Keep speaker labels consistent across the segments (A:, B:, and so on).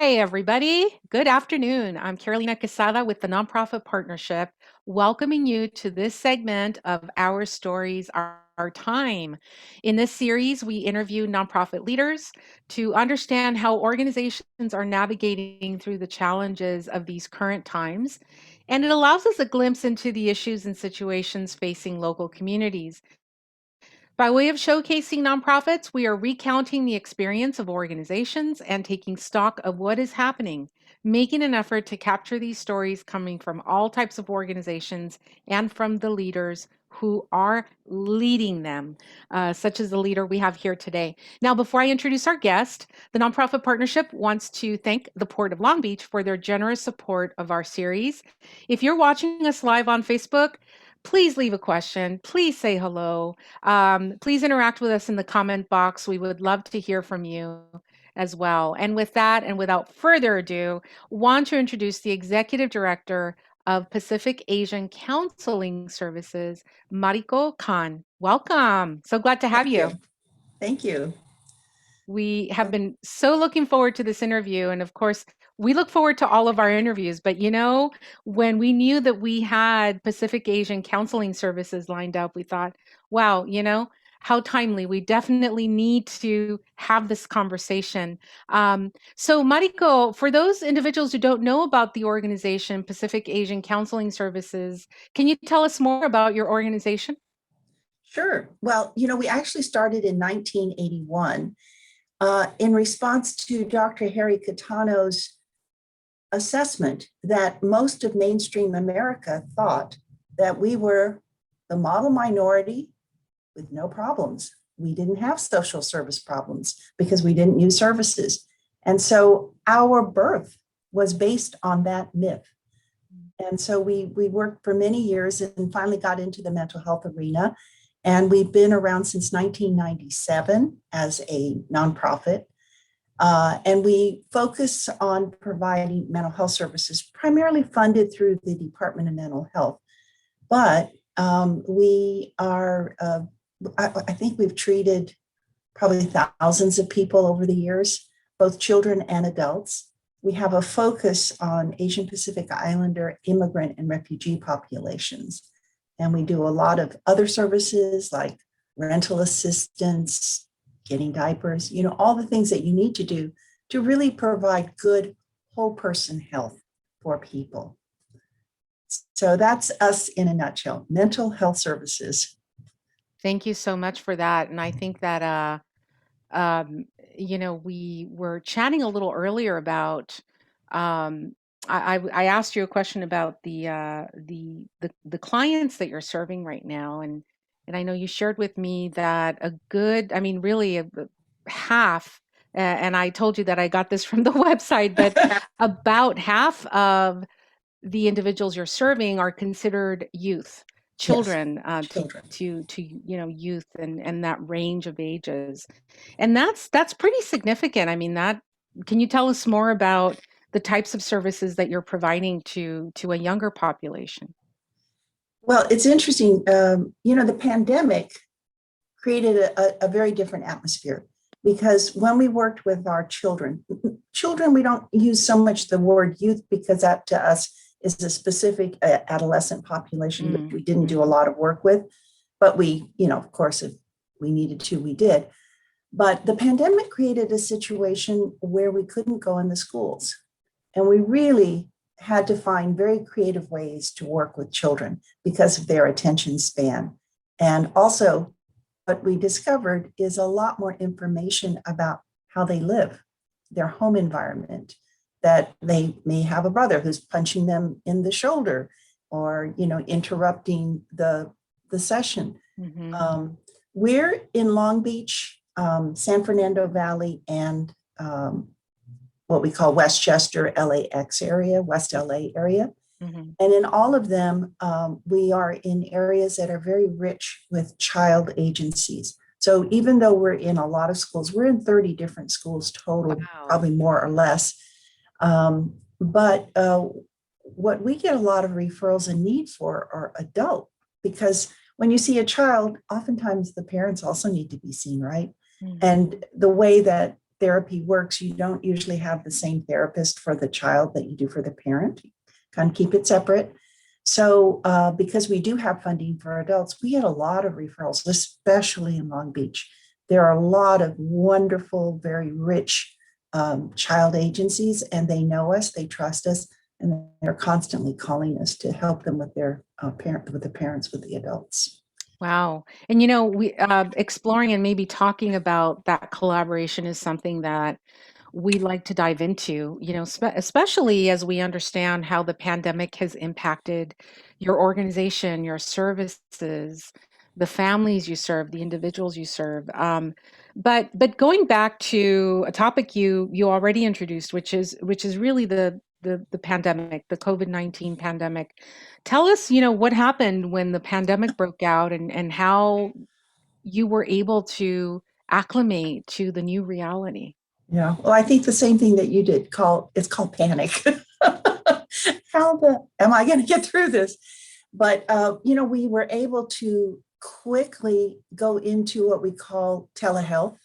A: Hi, everybody. Good afternoon. I'm Carolina Quesada with the Nonprofit Partnership, welcoming you to this segment of Our Stories, Our Time. In this series, we interview nonprofit leaders to understand how organizations are navigating through the challenges of these current times. And it allows us a glimpse into the issues and situations facing local communities. By way of showcasing nonprofits, we are recounting the experience of organizations and taking stock of what is happening, making an effort to capture these stories coming from all types of organizations and from the leaders who are leading them, such as the leader we have here today. Now, before I introduce our guest, the Nonprofit Partnership wants to thank the Port of Long Beach for their generous support of our series. If you're watching us live on Facebook, please leave a question. Please say hello. Please interact with us in the comment box. We would love to hear from you as well. And with that, and without further ado, want to introduce the Executive Director of Pacific Asian Counseling Services, Mariko Kahn. Welcome. So glad to have
B: Thank
A: you.
B: you. Thank you.
A: We have been so looking forward to this interview. And of course, we look forward to all of our interviews. But when we knew that we had Pacific Asian counseling services lined up, we thought, wow, how timely. We definitely need to have this conversation. So, Mariko, for those individuals who don't know about the organization, Pacific Asian Counseling Services, can you tell us more about your organization?
B: Sure. Well, we actually started in 1981 in response to Dr. Harry Catano's assessment that most of mainstream America thought that we were the model minority with no problems. We didn't have social service problems because we didn't use services. And so our birth was based on that myth. And so we worked for many years and finally got into the mental health arena. And we've been around since 1997 as a nonprofit. And we focus on providing mental health services, primarily funded through the Department of Mental Health. But we are, I think we've treated probably thousands of people over the years, both children and adults. We have a focus on Asian Pacific Islander immigrant and refugee populations. And we do a lot of other services like rental assistance, getting diapers, all the things that you need to do to really provide good whole person health for people. So that's us in a nutshell, mental health services.
A: Thank you so much for that. And I think that we were chatting a little earlier about. I asked you a question about the clients that you're serving right now, and I know you shared with me that a good, I mean, really half. And I told you that I got this from the website, but about half of the individuals you're serving are considered youth,
B: Yes,
A: children,
B: children.
A: to youth and that range of ages, and that's pretty significant. I mean, that can you tell us more about the types of services that you're providing to a younger population?
B: Well, it's interesting. The pandemic created a very different atmosphere because when we worked with our children, we don't use so much the word youth because that to us is a specific adolescent population that we didn't do a lot of work with. But we, of course, if we needed to, we did. But the pandemic created a situation where we couldn't go in the schools. And we really had to find very creative ways to work with children because of their attention span. And also, what we discovered is a lot more information about how they live, their home environment, that they may have a brother who's punching them in the shoulder or, interrupting the session.
A: Mm-hmm.
B: We're in Long Beach, San Fernando Valley, and what we call Westchester, LAX area, West LA area.
A: Mm-hmm.
B: And in all of them, we are in areas that are very rich with child agencies. So even though we're in a lot of schools, we're in 30 different schools total,
A: Wow.
B: probably more or less. But what we get a lot of referrals and need for are adult, because when you see a child, oftentimes the parents also need to be seen, right?
A: Mm-hmm.
B: And the way that therapy works, you don't usually have the same therapist for the child that you do for the parent. Kind of keep it separate. So because we do have funding for adults, we get a lot of referrals, especially in Long Beach. There are a lot of wonderful, very rich child agencies, and they know us, they trust us, and they're constantly calling us to help them with their with the parents, with the adults.
A: Wow. And we exploring and maybe talking about that collaboration is something that we like to dive into, especially as we understand how the pandemic has impacted your organization, your services, the families you serve, the individuals you serve. But going back to a topic you already introduced, which is really the pandemic, the COVID-19 pandemic. Tell us, what happened when the pandemic broke out and how you were able to acclimate to the new reality.
B: Yeah. Well, I think the same thing that you did. It's called panic. How the am I going to get through this? But we were able to quickly go into what we call telehealth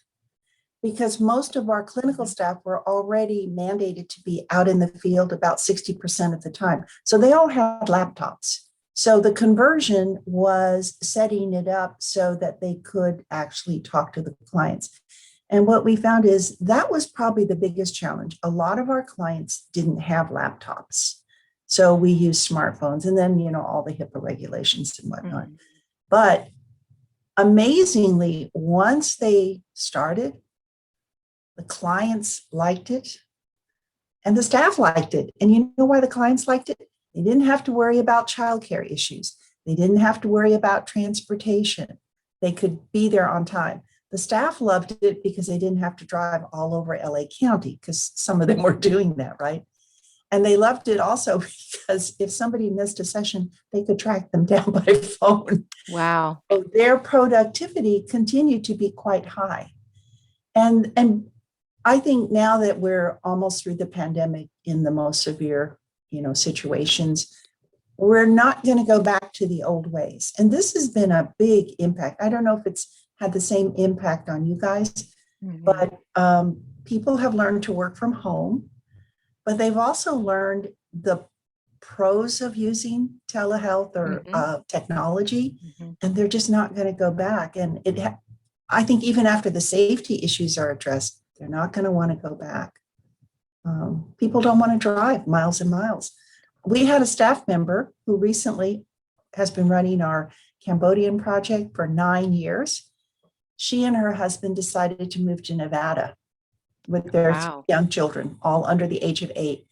B: because most of our clinical staff were already mandated to be out in the field about 60% of the time. So they all had laptops. So the conversion was setting it up so that they could actually talk to the clients. And what we found is that was probably the biggest challenge. A lot of our clients didn't have laptops. So we used smartphones and then, all the HIPAA regulations and whatnot.
A: Mhm.
B: But amazingly, once they started, the clients liked it and the staff liked it. And you know why the clients liked it? They didn't have to worry about childcare issues. They didn't have to worry about transportation. They could be there on time. The staff loved it because they didn't have to drive all over LA County because some of them were doing that, right? And they loved it also because if somebody missed a session, they could track them down by phone.
A: Wow.
B: So their productivity continued to be quite high. And I think now that we're almost through the pandemic in the most severe, situations, we're not going to go back to the old ways. And this has been a big impact. I don't know if it's had the same impact on you guys,
A: Mhm.
B: but people have learned to work from home, but they've also learned the pros of using telehealth or
A: Mhm.
B: technology,
A: Mhm.
B: and they're just not going to go back. And I think even after the safety issues are addressed, they're not going to want to go back. People don't want to drive miles and miles. We had a staff member who recently has been running our Cambodian project for 9 years. She and her husband decided to move to Nevada with their
A: Wow.
B: young children, all under the age of 8.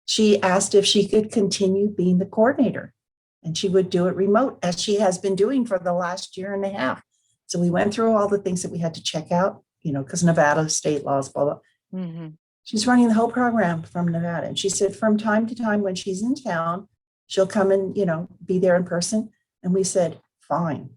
B: She asked if she could continue being the coordinator and she would do it remote as she has been doing for the last year and a half. So we went through all the things that we had to check out, because Nevada state laws, blah, blah.
A: Mhm.
B: She's running the whole program from Nevada. And she said from time to time when she's in town, she'll come and, be there in person. And we said, fine.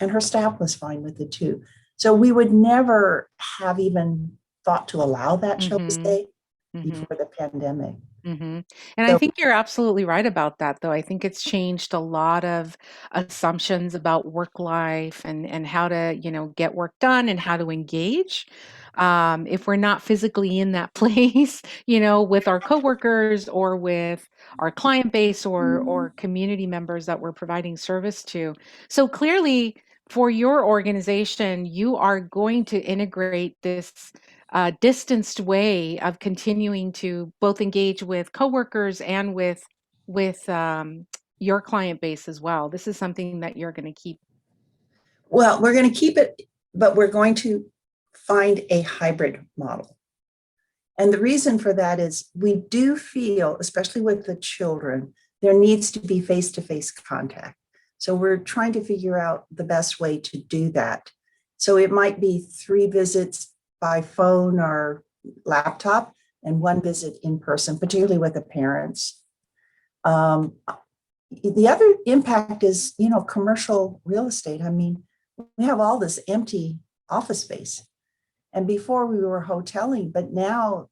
B: And her staff was fine with it too. So we would never have even thought to allow that, shall we
A: Mhm.
B: say,
A: Mhm.
B: before the pandemic.
A: Mhm. And I
B: So
A: think you're absolutely right about that, though. I think it's changed a lot of assumptions about work life and how to, get work done and how to engage. If we're not physically in that place, with our coworkers or with our client base or community members that we're providing service to. So clearly, for your organization, you are going to integrate this distanced way of continuing to both engage with coworkers and with your client base as well. This is something that you're going to keep.
B: well, we're going to keep it, but we're going to find a hybrid model. And the reason for that is we do feel, especially with the children, there needs to be face to face contact. So we're trying to figure out the best way to do that. So it might be 3 visits by phone or laptop and 1 visit in person, particularly with the parents. Um, the other impact is, commercial real estate. I mean, we have all this empty office space. And before we were hoteling, but now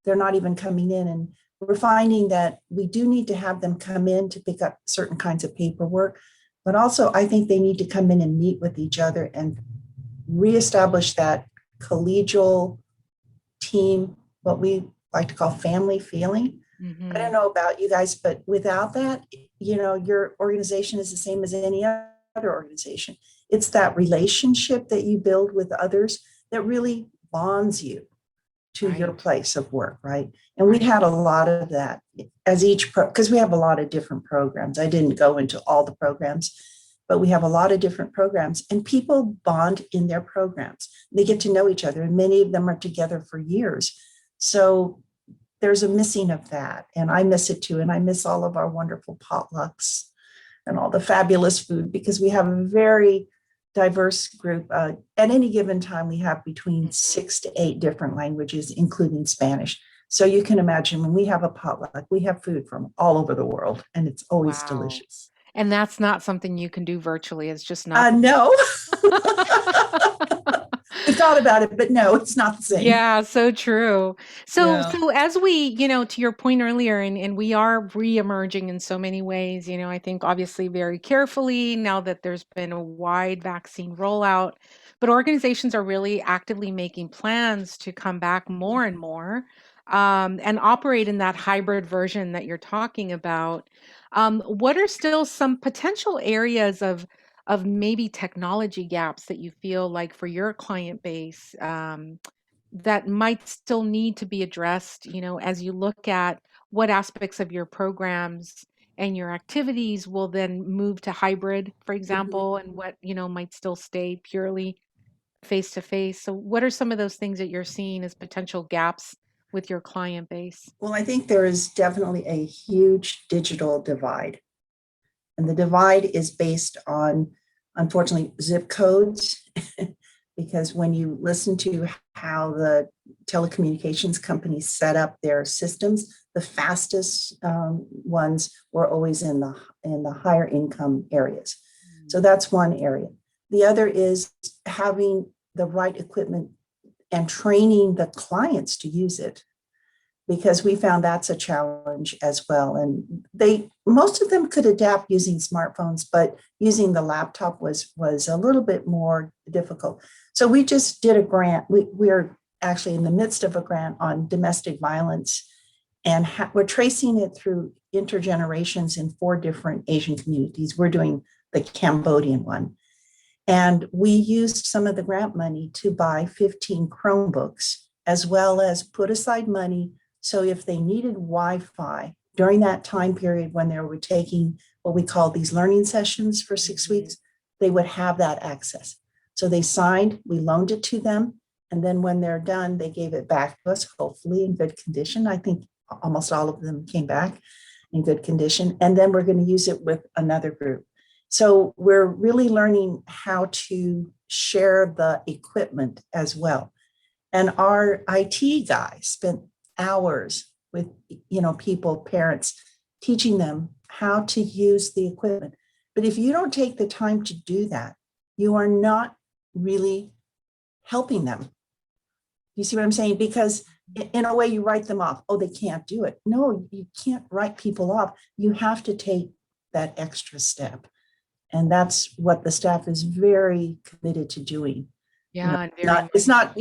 B: they're not even coming in. And we're finding that we do need to have them come in to pick up certain kinds of paperwork. But also, I think they need to come in and meet with each other and reestablish that collegial team, what we like to call family feeling. I don't
A: Mhm.
B: know about you guys, but without that, your organization is the same as any other organization. It's that relationship that you build with others that really bonds you to your
A: Right.
B: place of work, right? And we
A: Right.
B: had a lot of that as because we have a lot of different programs. I didn't go into all the programs, but we have a lot of different programs, and people bond in their programs. They get to know each other, and many of them are together for years. So there's a missing of that, and I miss it too. And I miss all of our wonderful potlucks and all the fabulous food because we have a very diverse group. At any given time, we have between
A: Mhm.
B: 6 to 8 different languages, including Spanish. So you can imagine when we have a potluck, we have food from all over the world, and it's always
A: Wow.
B: delicious.
A: And that's not something you can do virtually. It's just not.
B: No, we thought about it, but no, it's not the same.
A: Yeah, so true. So
B: Yeah.
A: so as we, to your point earlier, and we are re-emerging in so many ways, I think obviously very carefully now that there's been a wide vaccine rollout, but organizations are really actively making plans to come back more and more, and operate in that hybrid version that you're talking about. What are still some potential areas of maybe technology gaps that you feel like for your client base? That might still need to be addressed, as you look at what aspects of your programs and your activities will then move to hybrid, for
B: Mhm.
A: example, and what, might still stay purely face to face. So, what are some of those things that you're seeing as potential gaps with your client base?
B: Well, I think there is definitely a huge digital divide. And the divide is based on, unfortunately, zip codes. Because when you listen to how the telecommunications companies set up their systems, the fastest ones were always in the higher income areas. So
A: Mm.
B: that's one area. The other is having the right equipment and training the clients to use it, because we found that's a challenge as well. And most of them could adapt using smartphones, but using the laptop was a little bit more difficult. So we just did a grant. We're actually in the midst of a grant on domestic violence, and we're tracing it through intergenerations in 4 different Asian communities. We're doing the Cambodian one. And we used some of the grant money to buy 15 Chromebooks, as well as put aside money. So if they needed Wi Fi during that time period when they were taking what we call these learning sessions for 6 weeks, they would have that access. So they signed, we loaned it to them. And then when they're done, they gave it back to us, hopefully in good condition. I think almost all of them came back in good condition. And then we're going to use it with another group. So we're really learning how to share the equipment as well. And our IT guy spent hours with people, parents, teaching them how to use the equipment. But if you don't take the time to do that, you are not really helping them. You see what I'm saying? Because in a way, you write them off. Oh, they can't do it. No, you can't write people off. You have to take that extra step. And that's what the staff is very committed to doing.
A: Yeah, and very
B: Not
A: much.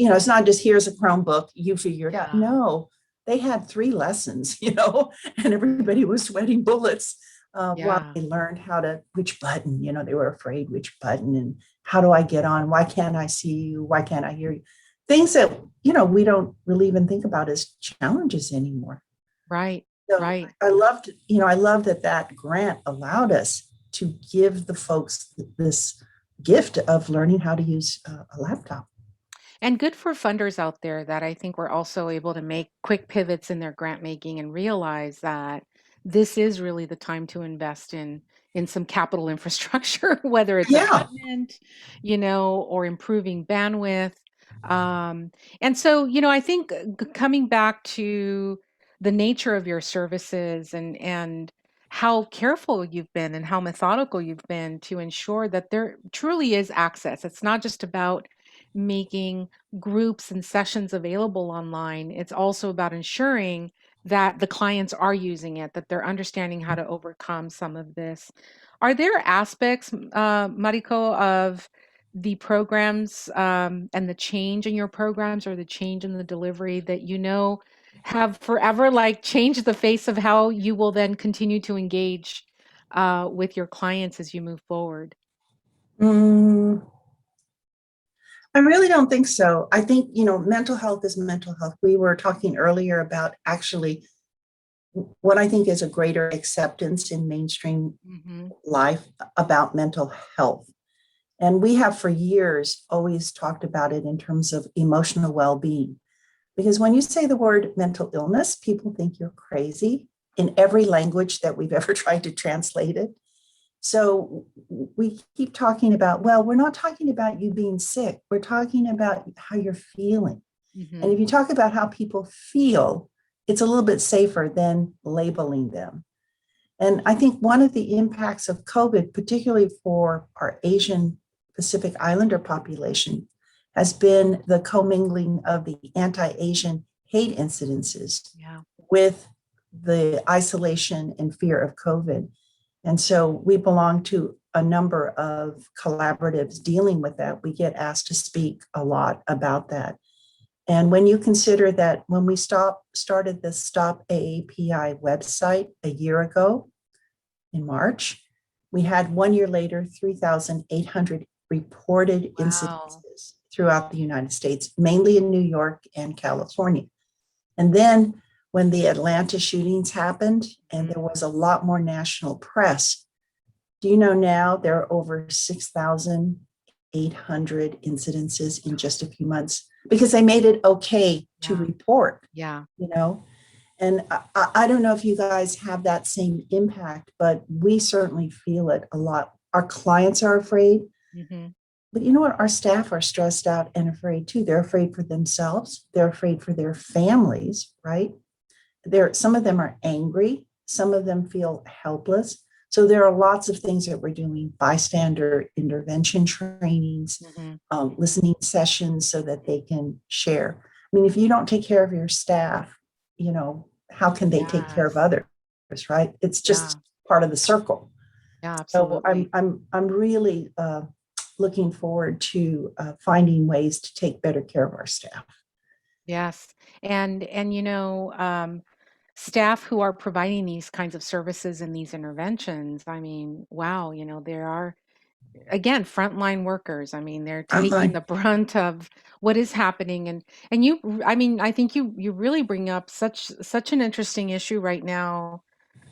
B: it's not just here's a Chromebook, you figure it out.
A: Yeah.
B: No, they had 3 lessons, and everybody was sweating bullets while
A: Yeah.
B: they learned which button, they were afraid which button, and how do I get on? Why can't I see you? Why can't I hear you? Things that, we don't really even think about as challenges anymore.
A: Right.
B: So
A: Right.
B: I love that grant allowed us to give the folks this gift of learning how to use a laptop.
A: And good for funders out there that I think were also able to make quick pivots in their grant making and realize that this is really the time to invest in some capital infrastructure, whether it's
B: Yeah,
A: equipment, or improving bandwidth. Um, and so, I think coming back to the nature of your services and how careful you've been and how methodical you've been to ensure that there truly is access. It's not just about making groups and sessions available online. It's also about ensuring that the clients are using it, that they're understanding how to overcome some of this. Are there aspects, Mariko, of the programs, and the change in your programs or the change in the delivery that have forever like changed the face of how you will then continue to engage with your clients as you move forward?
B: Mm, I really don't think so. I think, mental health is mental health. We were talking earlier about actually what I think is a greater acceptance in mainstream
A: Hmm.
B: life about mental health. And we have for years always talked about it in terms of emotional well being. Because when you say the word mental illness, people think you're crazy in every language that we've ever tried to translate it. So we keep talking about, well, we're not talking about you being sick. We're talking about how you're feeling. And
A: Hmm.
B: if you talk about how people feel, it's a little bit safer than labeling them. And I think one of the impacts of COVID, particularly for our Asian Pacific Islander population, has been the commingling of the anti Asian hate incidences
A: Yeah.
B: with the isolation and fear of COVID. And so we belong to a number of collaboratives dealing with that. We get asked to speak a lot about that. And when you consider that when we started the Stop AAPI website a year ago in March, we had 1 year later 3,800 reported
A: Wow.
B: incidences throughout the United States, mainly in New York and California. And then when the Atlanta shootings happened and
A: Mhm.
B: there was a lot more national press, do you know now there are over 6,800 incidences in just a few months because they made it okay to
A: Yeah.
B: report,
A: Yeah.
B: you know? And I don't know if you guys have that same impact, but we certainly feel it a lot. Our clients are afraid,
A: Hmm.
B: but you know what? Our staff are stressed out and afraid too. They're afraid for themselves, they're afraid for their families, right? Some of them are angry, some of them feel helpless. So there are lots of things that we're doing: bystander intervention trainings,
A: Hmm.
B: listening sessions so that they can share. I mean, if you don't take care of your staff, how can they take care of
A: Yes.
B: others, right? It's just
A: Yeah.
B: part of the circle.
A: Yeah,
B: So
A: absolutely.
B: I'm really looking forward to finding ways to take better care of our staff.
A: Yes. And staff who are providing these kinds of services and these interventions, I mean, wow, there are again frontline workers. I mean, they're taking
B: Frontline.
A: the brunt of what is happening. And I mean, I think you really bring up such an interesting issue right now,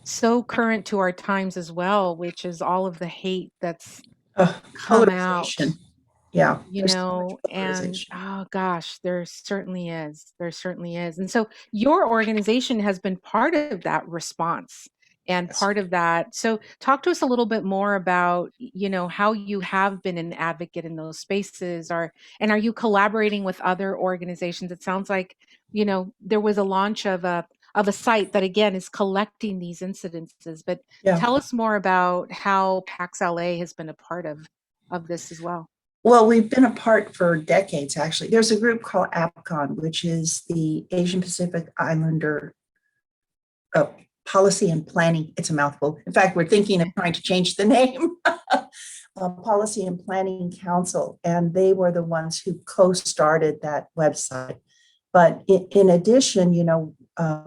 A: so current to our times as well, which is all of the hate that's come out.
B: Polarization. Yeah, there's so much
A: And
B: polarization.
A: oh gosh, there certainly is. There certainly is. And so your organization has been part of that response and
B: Yes.
A: part of that. So talk to us a little bit more about, how you have been an advocate in those spaces, and are you collaborating with other organizations? It sounds like, there was a launch of a site that again is collecting these incidences, but
B: Yeah.
A: tell us more about how PAX LA has been a part of this as well.
B: Well, we've been apart for decades, actually. There's a group called APCON, which is the Asian Pacific Islander uh, Policy and Planning. It's a mouthful. In fact, we're thinking of trying to change the name. Policy and Planning Council, and they were the ones who co-started that website. But in addition,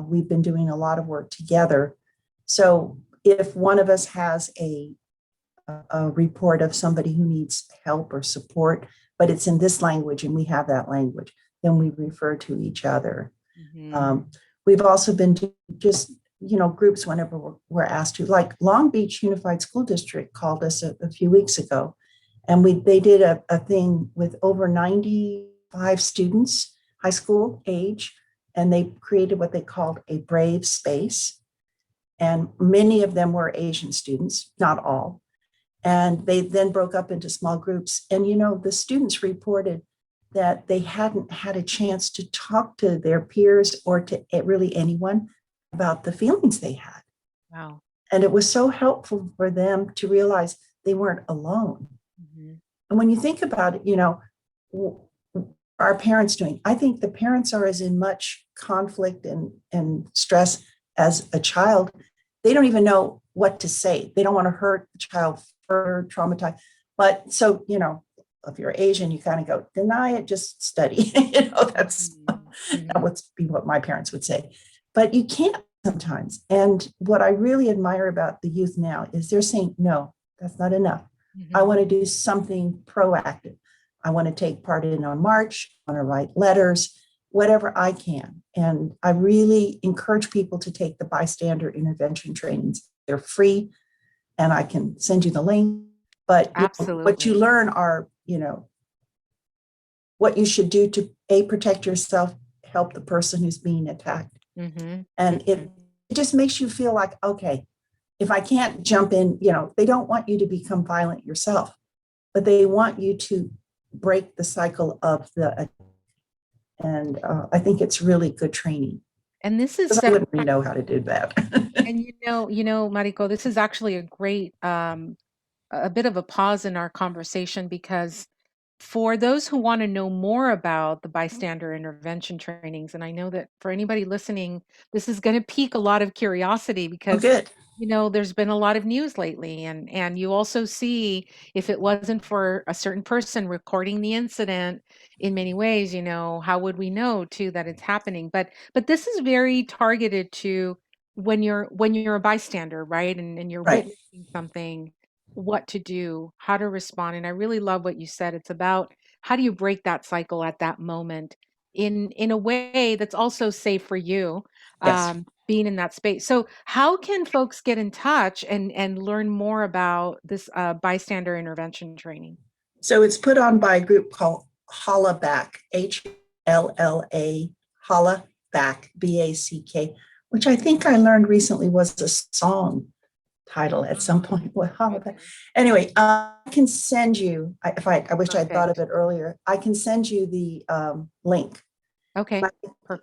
B: we've been doing a lot of work together. So if one of us has a report of somebody who needs help or support, but it's in this language and we have that language, then we refer to each other.
A: Mhm.
B: Um, we've also been just, groups whenever we're asked to, like Long Beach Unified School District called us a few weeks ago, and they did a thing with over 95 students, high school age, and they created what they called a brave space. And many of them were Asian students, not all, and they then broke up into small groups. And, the students reported that they hadn't had a chance to talk to their peers or to really anyone about the feelings they had.
A: Wow.
B: And it was so helpful for them to realize they weren't alone.
A: Mhm.
B: And when you think about it, our parents doing? I think the parents are as in much conflict and stress as a child. They don't even know what to say. They don't want to hurt the child further, traumatize. But so, if you're Asian, you kind of go, deny it, just study. That's
A: Mhm,
B: that
A: mhm,
B: would be what my parents would say. But you can't sometimes. And what I really admire about the youth now is they're saying, no, that's not enough. I
A: mhm.
B: want to do something proactive. I want to take part in a march, I want to write letters, whatever I can. And I really encourage people to take the bystander intervention trainings. They're free, and I can send you the link. But what you
A: Absolutely.
B: learn are, what you should do to protect yourself, help the person who's being attacked.
A: Mhm,
B: And it,
A: mhm.
B: it just makes you feel like, okay, if I can't jump in, they don't want you to become violent yourself, but they want you to break the cycle of the, and I think it's really good training
A: And this is
B: because I
A: so
B: wouldn't really know how to do that.
A: and Mariko, this is actually a great a bit of a pause in our conversation because for those who want to know more about the bystander intervention trainings, and I know that for anybody listening, this is going to pique a lot of curiosity
B: Oh,
A: because
B: good.
A: there's been a lot of news lately, and you also see if it wasn't for a certain person recording the incident in many ways, how would we know too that it's happening? But this is very targeted to when you're a bystander, right? And you're
B: Right.
A: witnessing something, what to do, how to respond. And I really love what you said. It's about how do you break that cycle at that moment in a way that's also safe for you,
B: Yes.
A: being in that space. So how can folks get in touch and learn more about this bystander intervention training?
B: So it's put on by a group called Holla Back, HLLA, Holla Back, BACK, which I think I learned recently was a song title at some
A: Ah,
B: point. Well, Holla Back.
A: okay.
B: Anyway, I can send you, if I wish I'd thought of
A: Perfect.
B: it earlier, I can send you the link.
A: Okay.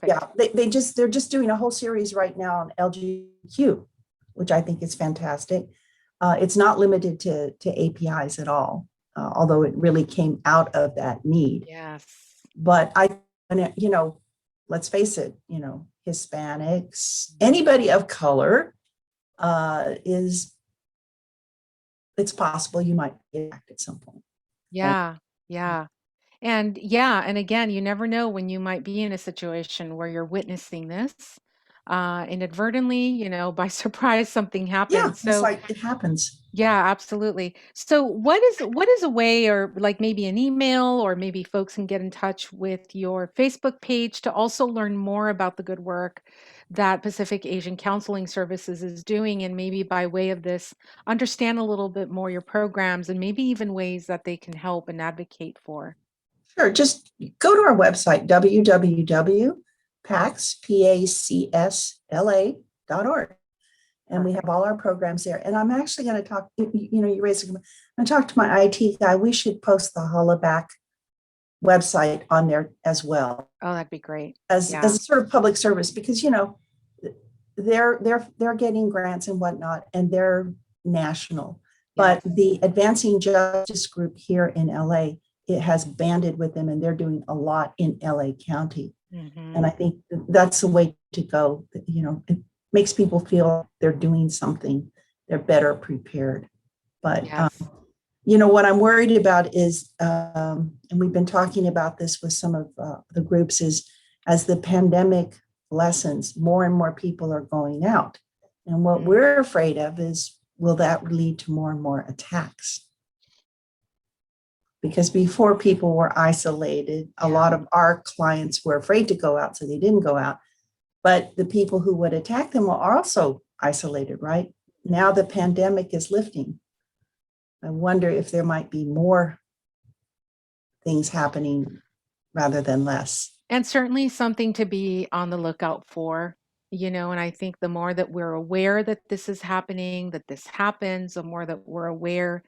B: Yeah,
A: Perfect.
B: they're just doing a whole series right now on LGBTQ, which I think is fantastic. It's not limited to APIs at all, although it really came out of that need.
A: Yes.
B: But let's face it, Hispanics,
A: Mhm.
B: anybody of color, is it's possible you might get attacked at some point. And
A: Yeah. Yeah. And yeah, and again, you never know when you might be in a situation where you're witnessing this inadvertently, by surprise, something
B: yeah,
A: happens.
B: it's
A: So
B: like it happens.
A: yeah, absolutely. So what is a way or like maybe an email or maybe folks can get in touch with your Facebook page to also learn more about the good work that Pacific Asian Counseling Services is doing and maybe by way of this understand a little bit more your programs and maybe even ways that they can help and advocate for.
B: Sure, just go to our website, www.pacsla.org. And we have
A: Perfect.
B: all our programs there. And I'm actually going to talk, you raised, I'm going to talk to my IT guy. We should post the Hollaback website on there as well
A: Oh, that'd be great.
B: as
A: Yeah.
B: a sort of public service because, they're getting grants and whatnot, and they're national. But
A: Yes.
B: the Advancing Justice group here in LA, it has banded with them, and they're doing a lot in LA County. And
A: Hmm.
B: I think that's the way to go. It makes people feel they're doing something, they're better prepared. But
A: Yes.
B: what I'm worried about is, and we've been talking about this with some of the groups, is as the pandemic lessens, more and more people are going out. And what
A: Mm.
B: we're afraid of is, will that lead to more and more attacks? Because before people were isolated, a
A: Yeah.
B: lot of our clients were afraid to go out, so they didn't go out. But the people who would attack them are also isolated, right? Now the pandemic is lifting. I wonder if there might be more things happening rather than less.
A: And certainly something to be on the lookout for, and I think the more that we're aware that this is happening, that this happens, the more that we're aware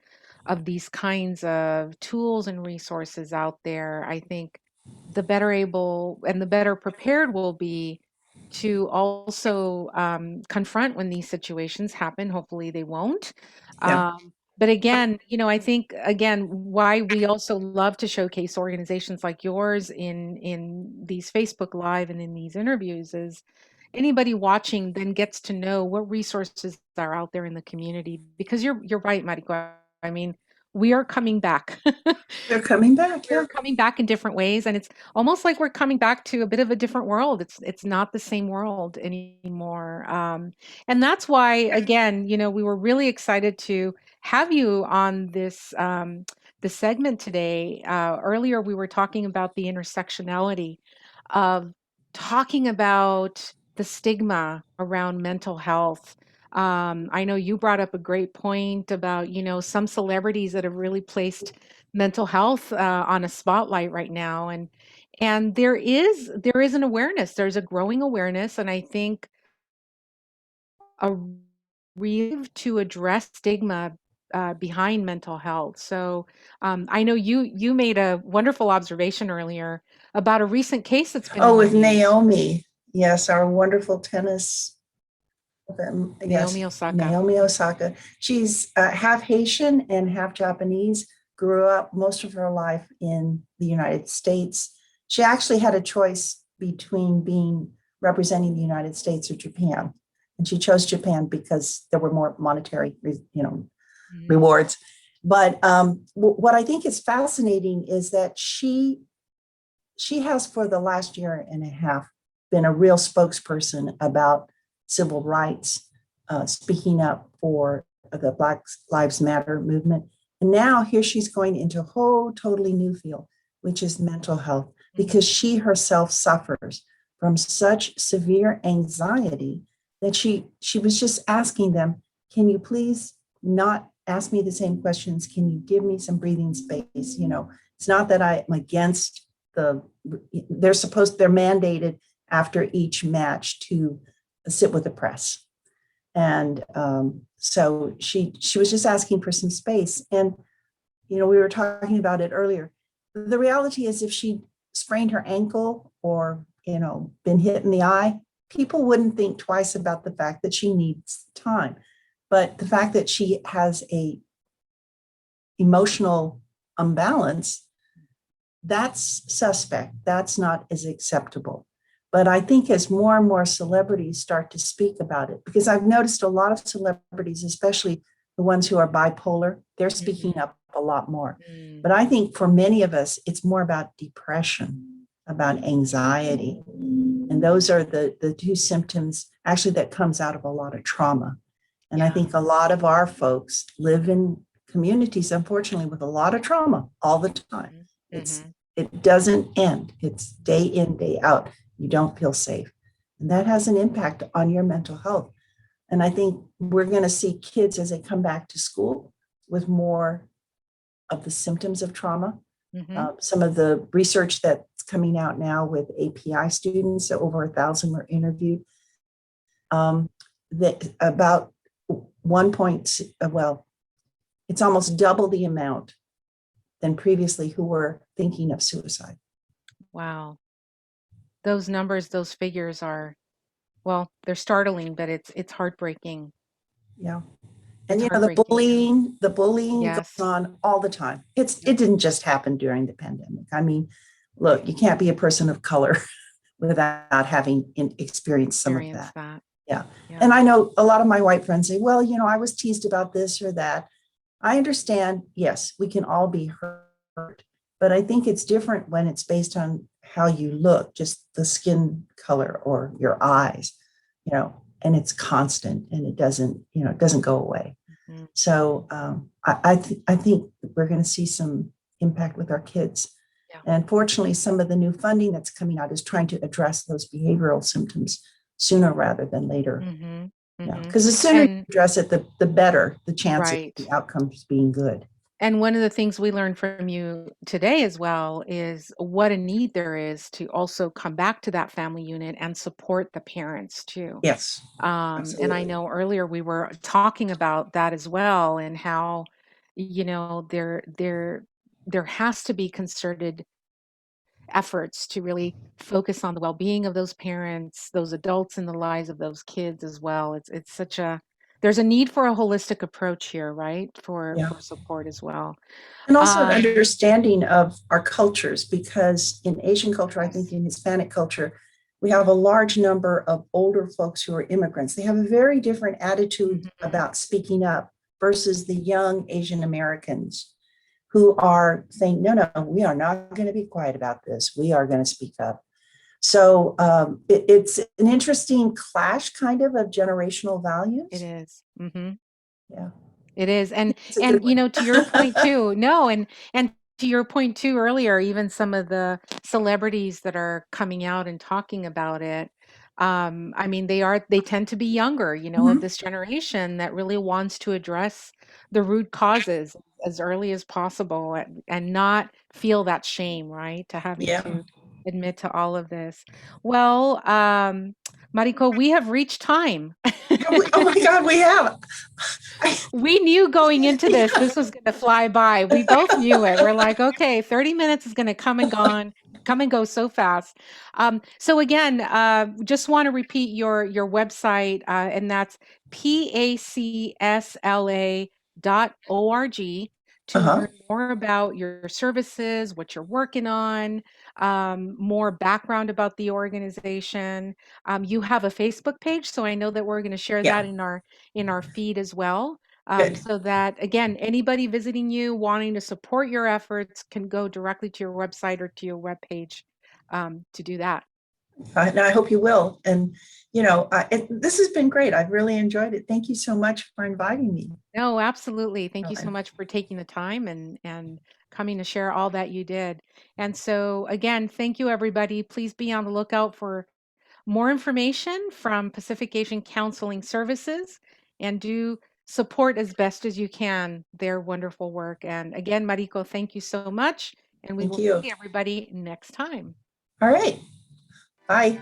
A: of these kinds of tools and resources out there, I think the better able and the better prepared we'll be to also confront when these situations happen. Hopefully they won't.
B: Yeah,
A: But again, I think again why we also love to showcase organizations like yours in these Facebook Live and in these interviews is anybody watching then gets to know what resources are out there in the community because you're right, Mariko. I mean, we are coming back.
B: They're coming back. Yeah.
A: We're coming back in different ways, and it's almost like we're coming back to a bit of a different world. It's not the same world anymore, and that's why, again, we were really excited to have you on this segment today. Earlier, we were talking about the intersectionality of talking about the stigma around mental health. I know you brought up a great point about, some celebrities that have really placed mental health on a spotlight right now, and there is an awareness. There's a growing awareness, and I think a real to address stigma behind mental health. So I know you made a wonderful observation earlier about a recent case that's been
B: Oh,
A: in the
B: with
A: news.
B: Naomi. Yes, our wonderful tennis. Yes,
A: Naomi Osaka.
B: Naomi Osaka. She's half Haitian and half Japanese, grew up most of her life in the United States. She actually had a choice between being representing the United States or Japan. And she chose Japan because there were more monetary,
A: Mhm.
B: rewards. But what I think is fascinating is that she has for the last year and a half been a real spokesperson about civil rights, speaking up for the Black Lives Matter movement. And now here she's going into a whole totally new field, which is mental health, because she herself suffers from such severe anxiety that she was just asking them, can you please not ask me the same questions? Can you give me some breathing space? It's not that I'm against the they're mandated after each match to sit with the press, and so she was just asking for some space. And we were talking about it earlier. The reality is, if she sprained her ankle or been hit in the eye, people wouldn't think twice about the fact that she needs time. But the fact that she has a emotional imbalance, that's suspect. That's not as acceptable. But I think as more and more celebrities start to speak about it, because I've noticed a lot of celebrities, especially the ones who are bipolar, they're speaking
A: Mhm.
B: up a lot more.
A: Mm.
B: But I think for many of us, it's more about depression, about anxiety. And those are the two symptoms actually that comes out of a lot of trauma. And I
A: Yeah.
B: think a lot of our folks live in communities, unfortunately, with a lot of trauma all the time.
A: Mhm.
B: It's
A: Mhm.
B: it doesn't end. It's day in, day out. You don't feel safe. And that has an impact on your mental health. And I think we're going to see kids as they come back to school with more of the symptoms of trauma.
A: Mhm.
B: Some of the research that's coming out now with API students, so over 1,000 were interviewed, that about 1 point, well, it's almost double the amount than previously who were thinking of suicide.
A: Wow. Those numbers, those figures are, well, they're startling, but it's heartbreaking.
B: Yeah. And
A: It's
B: the
A: heartbreaking.
B: bullying goes
A: Yes.
B: on all the time.
A: Yep.
B: It didn't just happen during the pandemic. I mean, look, you can't be a person of color without having experienced some of
A: Experience
B: that.
A: that.
B: Yeah. And
A: Yeah.
B: I know a lot of my white friends say, well, I was teased about this or that. I understand, yes, we can all be hurt, but I think it's different when it's based on how you look, just the skin color or your eyes, and it's constant and it doesn't go away.
A: Mhm.
B: So I think we're going to see some impact with our kids.
A: Yeah.
B: And fortunately, some of the new funding that's coming out is trying to address those behavioral symptoms sooner rather than later.
A: Mhm.
B: Yeah,
A: Mhm.
B: because the sooner you
A: And
B: address it, the better the chance of
A: right.
B: the outcomes being good.
A: And one of the things we learned from you today as well is what a need there is to also come back to that family unit and support the parents too.
B: Yes,
A: And I
B: absolutely.
A: know earlier we were talking about that as well, and how, there has to be concerted efforts to really focus on the well-being of those parents, those adults in the lives of those kids as well. It's such a there's a need for a holistic approach here, right? For
B: Yeah.
A: support as well.
B: And also an
A: Um,
B: understanding of our cultures, because in Asian culture, I think
A: yes.
B: in Hispanic culture, we have a large number of older folks who are immigrants. They have a very different attitude
A: Mhm.
B: about speaking up versus the young Asian Americans. who are saying, no, no, we are not going to be quiet about this. We are going to speak up. So it's an interesting clash, kind of generational
A: It
B: values.
A: is. Mhm.
B: Yeah,
A: It is.
B: it's a good
A: And
B: one.
A: to your point too. No, and to your point too earlier, even some of the celebrities that are coming out and talking about it, I mean, they tend to be younger, of
B: Mhm.
A: this generation that really wants to address the root causes as early as possible and not feel that shame, right? To having
B: Yeah.
A: to admit to all of this. Well, Mariko, we have reached time.
B: Oh my God, we have. I,
A: We knew going into this
B: yeah.
A: was going to fly by. We both knew it. We're like, okay, 30 minutes is going to come and go so fast. So again, just want to repeat your website, and that's pacsla.org to
B: Uh-huh.
A: learn more about your services, what you're working on, more background about the organization. You have a Facebook page, so I know that we're going to share
B: Yeah.
A: that in our feed as well,
B: Good.
A: so that again anybody visiting you wanting to support your efforts can go directly to your website or to your webpage, to do that.
B: And I hope you will. And, this has been great. I've really enjoyed it. Thank you so much for inviting me,
A: No, absolutely, thank you so
B: Caroline.
A: much for taking the time and coming to share all that you did. And so again, thank you everybody. Please be on the lookout for more information from Pacific Asian Counseling Services, and do support as best as you can their wonderful work. And again, Mariko, thank you so much. And we
B: Thank
A: will
B: you.
A: see everybody next time.
B: All right. Bye.